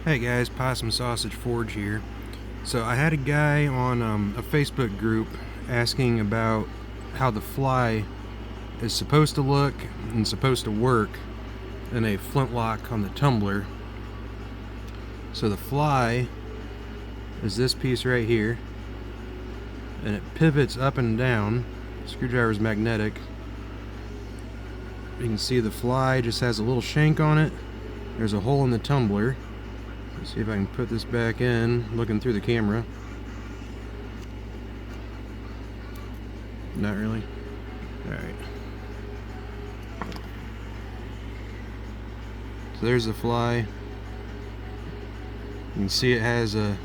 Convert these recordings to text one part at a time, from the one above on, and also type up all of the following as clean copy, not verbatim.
Hey guys, Possum Sausage Forge here. So I had a guy on a Facebook group asking about how the fly is supposed to look and supposed to work in a flintlock on the tumbler. So the fly is this piece right here, and it pivots up and down. Screwdriver is magnetic. You can see the fly just has a little shank on it. There's a hole in the tumbler. Let's see if I can put this back in, looking through the camera. Not really. Alright. So there's the fly. You can see it has a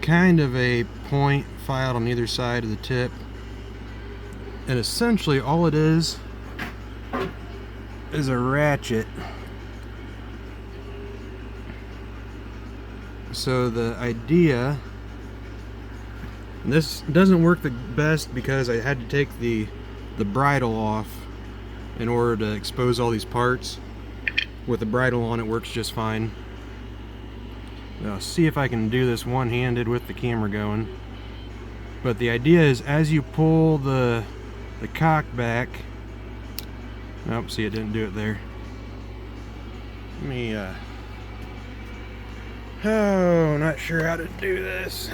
kind of a point filed on either side of the tip. And essentially all it is a ratchet. So the idea, this doesn't work the best because I had to take the bridle off in order to expose all these parts. With the bridle on, it works just fine. Now, I'll see if I can do this one-handed with the camera going. But the idea is, as you pull the cock back, nope, see, it didn't do it there. Let me oh, not sure how to do this.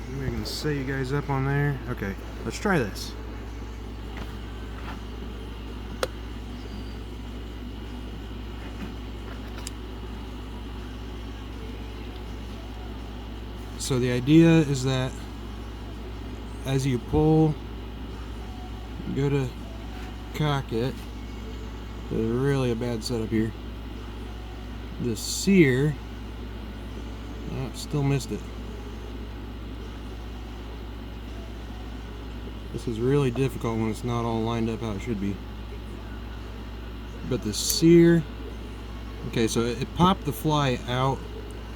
Maybe I can set you guys up on there. Okay, let's try this. So the idea is that as you pull, you go to cock it. There's really a bad setup here. The sear, oh, still missed it. This is really difficult when it's not all lined up how it should be. But the sear, okay, so it popped the fly out,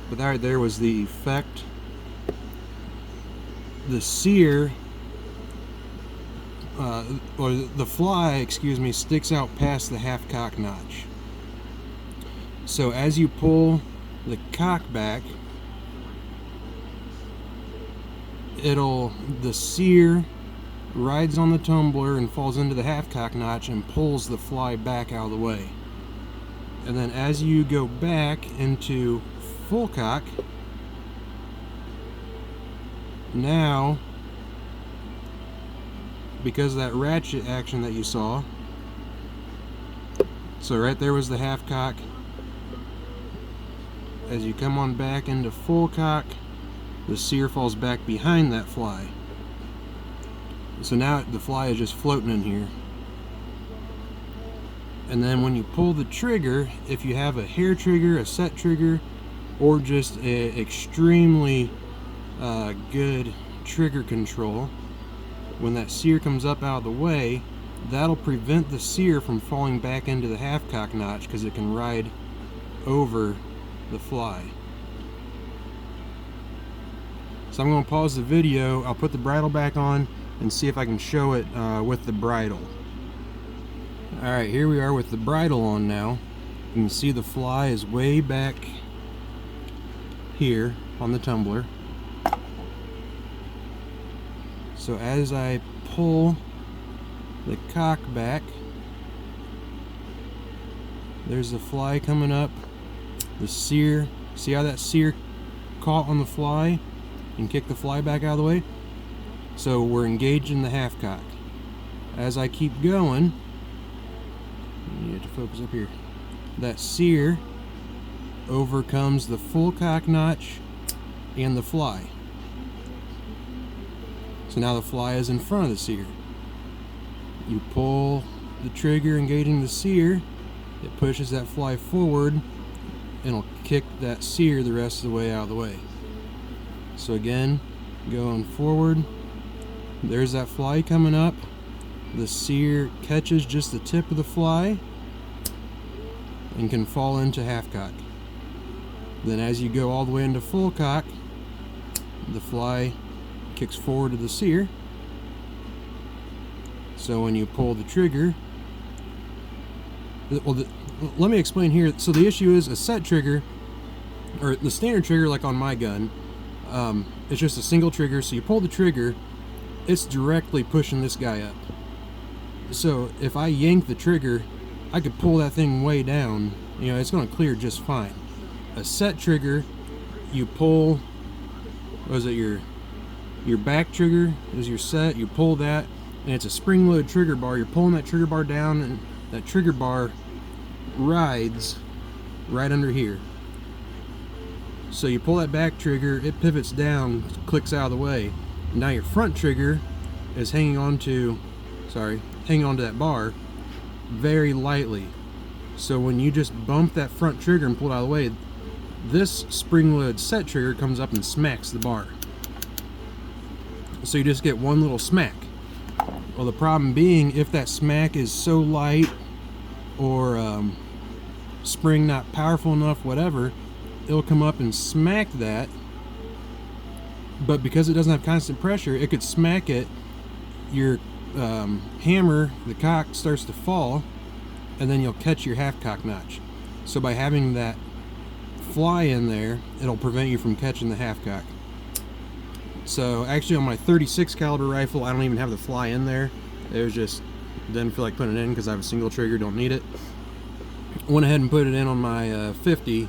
but that right there was the effect. The sear, or the fly, excuse me, sticks out past the half cock notch. So as you pull the cock back, the sear rides on the tumbler and falls into the half cock notch and pulls the fly back out of the way. And then as you go back into full cock, now, because of that ratchet action that you saw, so right there was the half cock. As you come on back into full cock, the sear falls back behind that fly. So now the fly is just floating in here. And then when you pull the trigger, if you have a hair trigger, a set trigger, or just a extremely good trigger control, when that sear comes up out of the way, that'll prevent the sear from falling back into the half cock notch because it can ride over the fly. So I'm going to pause the video, I'll put the bridle back on and see if I can show it with the bridle. Alright, here we are with the bridle on now. You can see the fly is way back here on the tumbler. So as I pull the cock back, there's the fly coming up. The sear, see how that sear caught on the fly and kicked the fly back out of the way? So we're engaged in the half cock. As I keep going, you have to focus up here. That sear overcomes the full cock notch and the fly. So now the fly is in front of the sear. You pull the trigger engaging the sear, it pushes that fly forward and it'll kick that sear the rest of the way out of the way. So again, going forward, there's that fly coming up. The sear catches just the tip of the fly and can fall into half cock. Then as you go all the way into full cock, the fly kicks forward to the sear. So when you pull the trigger, Well, let me explain here. So the issue is a set trigger, or the standard trigger like on my gun, it's just a single trigger. So you pull the trigger, it's directly pushing this guy up. So if I yank the trigger, I could pull that thing way down. You know, it's going to clear just fine. A set trigger, you pull, what is it, your back trigger is your set, you pull that, and it's a spring-loaded trigger bar. You're pulling that trigger bar down, and that trigger bar rides right under here. So you pull that back trigger, it pivots down, clicks out of the way. Now your front trigger is hanging on to that bar very lightly. So when you just bump that front trigger and pull it out of the way, this spring-loaded set trigger comes up and smacks the bar. So you just get one little smack. Well, the problem being, if that smack is so light or spring not powerful enough, whatever, it'll come up and smack that. But because it doesn't have constant pressure, it could smack it. Your hammer, the cock, starts to fall, and then you'll catch your half cock notch. So by having that fly in there, it'll prevent you from catching the half cock. So actually on my 36 caliber rifle, I don't even have the fly in there. It was just, didn't feel like putting it in because I have a single trigger, don't need it. Went ahead and put it in on my 50,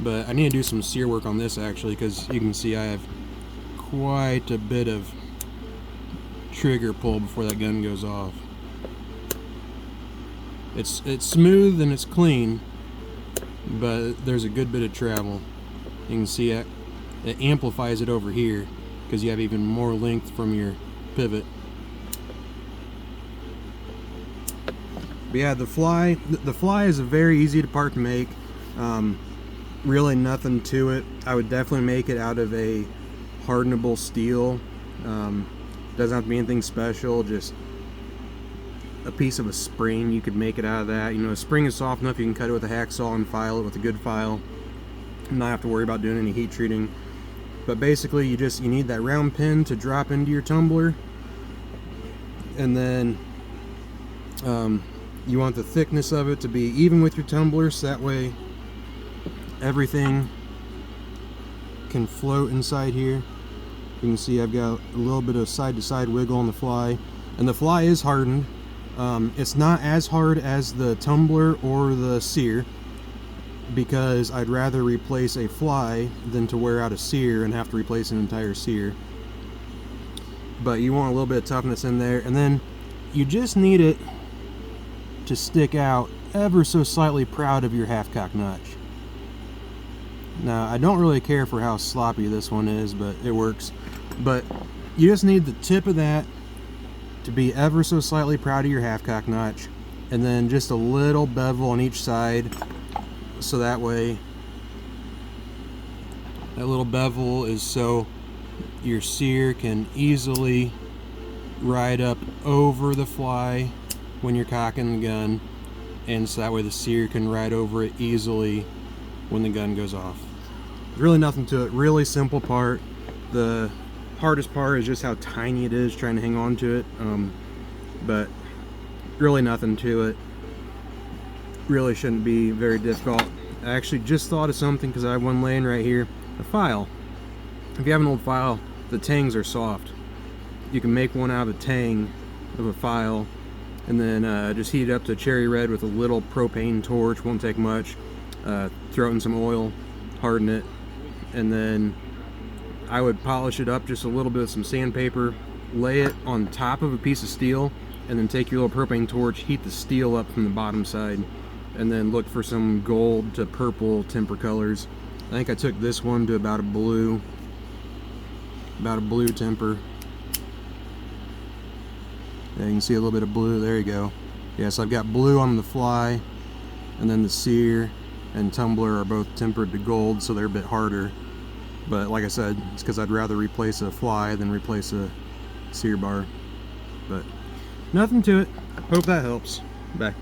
but I need to do some sear work on this actually, because you can see I have quite a bit of trigger pull before that gun goes off. It's smooth and it's clean, but there's a good bit of travel. You can see it amplifies it over here because you have even more length from your pivot. But yeah, the fly is a very easy part to make. Really nothing to it. I would definitely make it out of a hardenable steel. Doesn't have to be anything special, just a piece of a spring. You could make it out of that. You know, a spring is soft enough you can cut it with a hacksaw and file it with a good file and not have to worry about doing any heat treating. But basically you need that round pin to drop into your tumbler, and then you want the thickness of it to be even with your tumbler, so that way everything can float inside here. You can see I've got a little bit of side-to-side wiggle on the fly, and the fly is hardened. It's not as hard as the tumbler or the sear, because I'd rather replace a fly than to wear out a sear and have to replace an entire sear. But you want a little bit of toughness in there, and then you just need it to stick out ever so slightly proud of your half-cock notch. Now, I don't really care for how sloppy this one is, but it works. But you just need the tip of that to be ever so slightly proud of your half-cock notch, and then just a little bevel on each side, so that way that little bevel is so your sear can easily ride up over the fly when you're cocking the gun, and so that way the sear can ride over it easily when the gun goes off. Really nothing to it, really simple part. The hardest part is just how tiny it is trying to hang on to it, but really nothing to it. Really shouldn't be very difficult. I actually just thought of something because I have one laying right here. A file. If you have an old file, the tangs are soft. You can make one out of a tang of a file, and then just heat it up to cherry red with a little propane torch, won't take much. Throw it in some oil, harden it, and then I would polish it up just a little bit with some sandpaper, lay it on top of a piece of steel, and then take your little propane torch, heat the steel up from the bottom side, and then look for some gold to purple temper colors. I think I took this one to about a blue temper. Yeah, you can see a little bit of blue, there you go. Yeah, so I've got blue on the fly, and then the sear and tumbler are both tempered to gold, so they're a bit harder. But like I said, it's because I'd rather replace a fly than replace a sear bar. But nothing to it. Hope that helps. Bye.